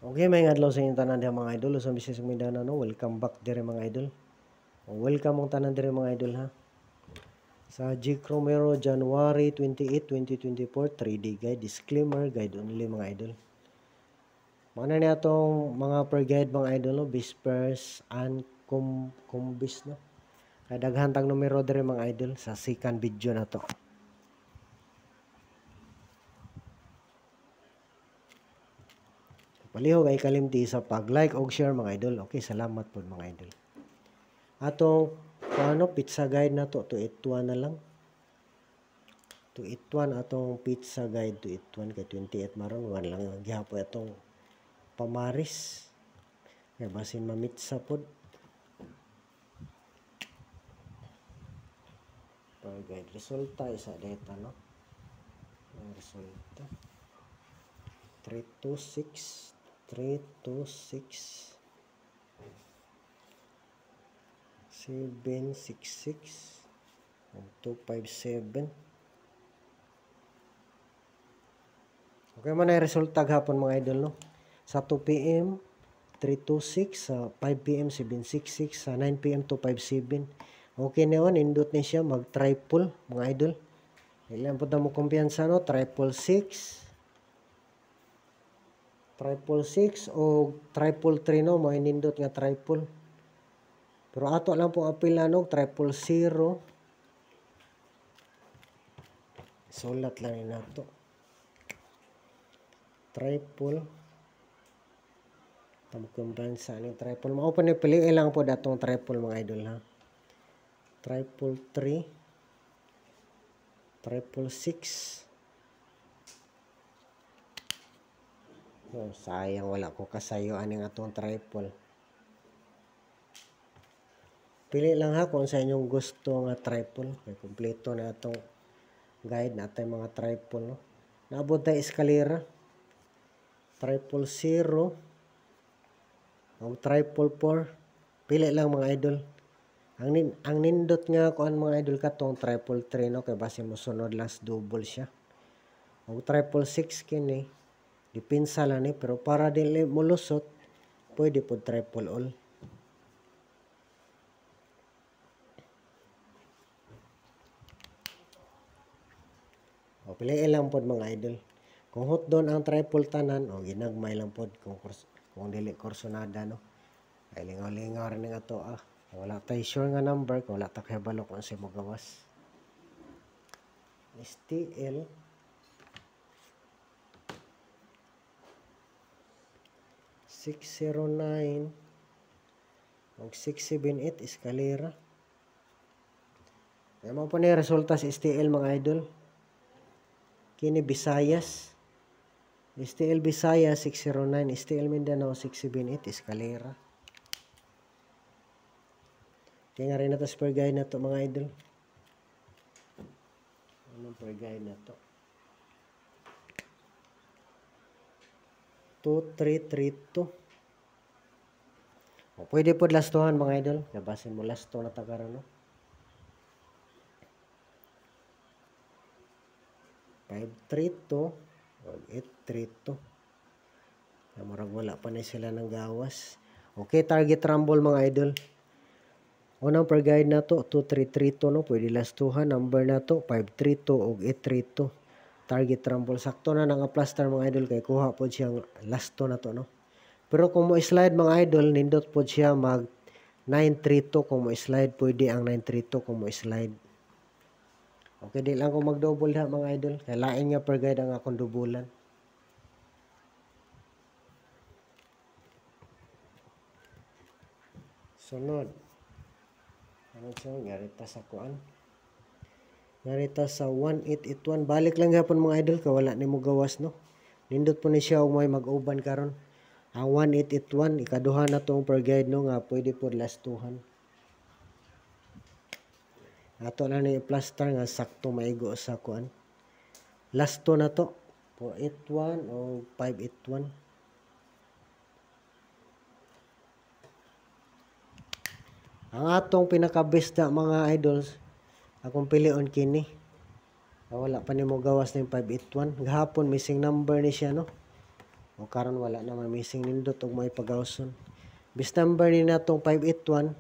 Okay, may adlaw sa inyong tanan diha mga idol. Sa Bisayas ug Mindanao, no? Welcome back dire mga idol. Welcome mong tanan dire mga idol ha. Sa G. Romero, January 28, 2024, 3D guide, disclaimer, guide only mga idol. Mana ni atong mga per guide mga idol, no? Bispers and Kumbis, no? Kay daghan tang numero dire mga idol sa second video na to. Palihog ay kalimti sa pag-like o share mga idol. Okay, salamat po mga idol. Atong pizza guide na to 1 na lang. 1 atong pizza guide 1 kay 28 maron 1 lang gihapon atong pamaris. Kay basin mamitsa pod. Per guide resulta isa data no. Ang resulta 326 766 257. Okay man ay resulta gahapon mga idol no. Sa 2 PM 326, sa 5 PM 766, sa 9 PM 257. Okay na yun, indot ni siya mag triple mga idol. Ilan po mo kumpiyansa no, 666 o 333 no, mga nindot nga triple. Pero ato lang po apil na no, 000. Sulat lang ni nato. Triple. Tamo kumpiyansa ni triple. Mao pa ni piliin lang po datong triple mga idol ha. 333, 666. Oh, sayang wala ko kasayo aning atong triple. Pili lang ha kung sa inyong gusto nga triple. Kaya kompleto na atong guide natay mga triple no. Naabot tayo eskalera. 000 o 444. Pili lang mga idol. Ang nindot nga kuan mga idol katong 333 no kay base mo sunod last double siya. O 666 kini dipinsa lang ni pero para dili mo lusot pwede pod triple all. O piliin lang pod mga idol. Kung hot doon ang triple tanan o ginagmay lang pod kung dili kursonada no. Ay lingaw-lingaw rin nga to wala tayo sure nga number kung wala tayo kabalo kung siya magawas. STL 609 o 678 eskalera. Kaya mo po na resulta sa STL mga idol. Kini Visayas. STL Visayas 609, STL Mindanao 678 eskalera. Kaya nga rin na ito per guide na to mga idol. Anong per guide na to? 2332. O, pwede po lastuhan mga idol. Nabasin mo lasto na tagara no. 532 o 832. Murag wala pa na sila ng gawas. Okay, target rumble mga idol. Unang per guide na to 2332 no, pwede lastuhan. Number na to 532 o 832. Target rumble sakto na nang plaster mga idol kay kuha po siyang lasto na to no. Pero kung mo slide mga idol nindot po siya mag 932 kung mo slide pwede ang 932 kung mo slide. Okay, di lang ko mag-double ha mga idol. Kaya lain nga per guide ang akong dubulan. Sunod. Ano siya? Ngarita sa kuan. Ngarita sa 1881. Balik lang hapon mga idol. Kawala ni mo gawas no. Nindot po ni siya kung may mag-uban karon. Ang 1881. Ikaduha na tong per guide no nga pwede po lastuhan. Ato lang ni plaster nga sakto maigo sa kuan. Lasto na to. 481 o 581. Ang atong pinaka-best na mga idols, akong pilion kini. Wala pa ni mo gawas ng 581. Gahapon, missing number ni siya, no? O karon wala naman missing nindot og may pagawson. Bis number ni natong 581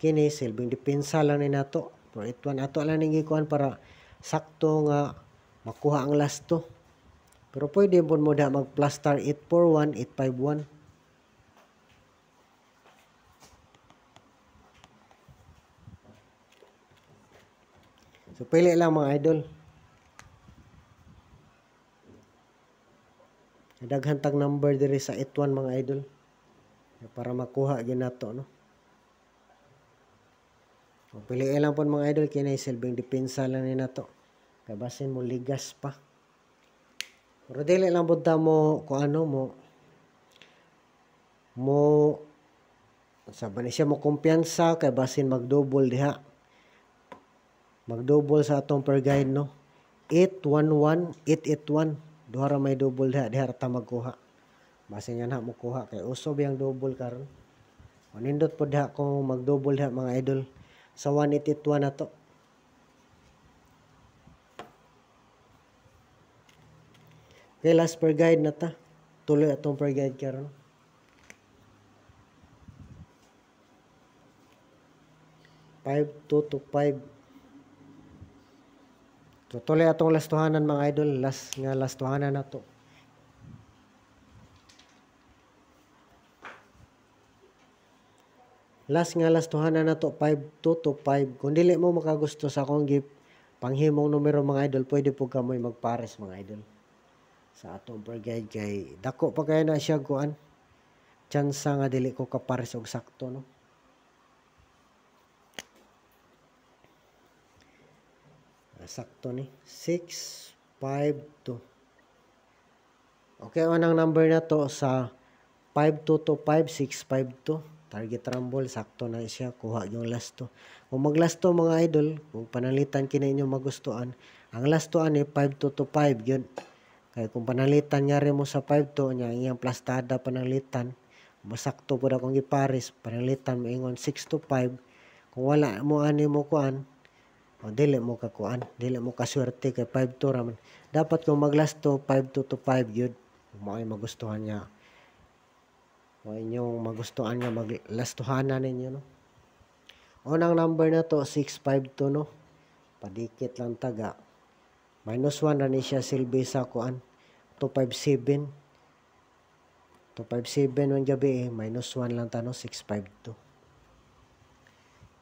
kini silbing depensa lang ni nato. 481 ato lang ning gikuan para sakto nga makuha ang last 2. Pero pwede po mo da mag plus star 841, 851. So, pili lang mga idol. Daghan tag number diri sa 81 mga idol. Para makuha gyud nato no. O, pili lang po mga idol kini silbing depensa lang ni nato. Kay basin mo ligas pa. Pero dili lang pud ta mo kung ano mo sabi ni siya mo kumpiyansa kay basin mag-double diha. Mag-double sa atong per guide no. 811, 881. Duha ra may double diha ta magkuha. Basin yan ha mo kuha kay usob yang double karon. Manindot po diha kung mag-double diha mga idol sa 1881 na to. Okay, last per guide na ta. Tuloy atong per guide karon. Five, 2 to 5. So, tuloy atong last tuhanan mga idol. Last tuhanan na to. Last tuhanan na to. 5, 2 to 5. Kung dili mo makagusto sa akong gift, panghimong numero mga idol, pwede po kamoy magpares mga idol. Sa atong per guide kay dako pa kaya na siya kuan. Tsansa nga dili ko kapares og sakto no. Sakto ni 6, 5, 2. Okay, anong number na to sa 5, 2 to 5, 6, 5, 2. Target rumble, sakto na siya. Kuha yung last 2. Kung mag last 2 mga idol, kung panalitan kina inyo magustuhan, ang last 2 ani 5, 2 to 5 yun. Kaya kung panalitan nga rin mo sa 5, 2, niya iyang plastada panalitan, masakto po na kung iparis, panalitan mo ingon 6 to 5. Kung wala mo ani mo kuan, o dili mo kakuan, dili mo kaswerte kay 5-2 raman. Dapat kung mag-last to 5-2 to 5 yun. Mo ay magustuhan niya. O inyong magustuhan nga mag-last tuhanan ninyo no. Unang number na to 652 no. Padikit lang taga. -1 ra ni siya silbi sa kuan. 257. 257 man gabi -1 lang ta no 652.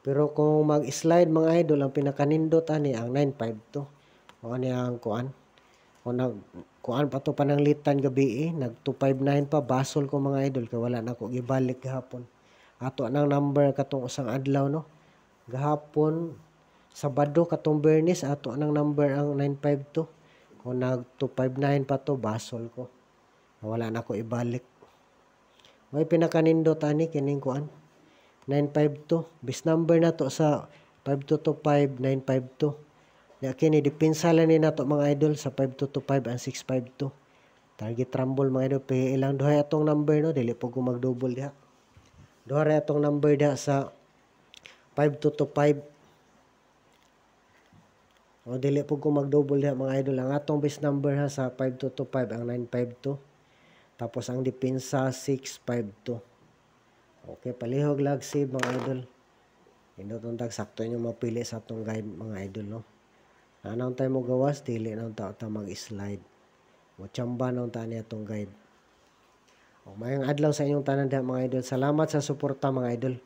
Pero kung mag-slide mga idol, ang pinakanindot ani ang 952. O ani ang kuan. Kung kuan pa to pananglitan gabi nag 259 pa basol ko mga idol kay wala na ko gibalik gahapon. Ato nang number katong usang adlaw no. Gahapon Sabado katong Bernis ato nang number ang 952. Kung nag 259 pa to basol ko. Wala na ko ibalik. May pinakanindot ani kining kuan. 952. Bis number na to sa 5225 952. Ya kini depensa lang ni nato mga idol sa 5225 and 652. Target rumble mga idol pili ilang duha atong number no dili po ko mag-double diha. Duha ra atong number diha sa 5225. O dili po ko mag-double diha mga idol. Ang atong base number ha sa 5225 ang 952. Tapos ang depensa 652. Okay, palihog lag save mga idol. Inutong tag sakto nyo mapili sa atong guide mga idol no. Anong tayo mo gawas, dili nang ta mag-slide. O tsamba nang ta niya atong guide. O mayang adlaw sa inyong tanan mga idol. Salamat sa suporta mga idol.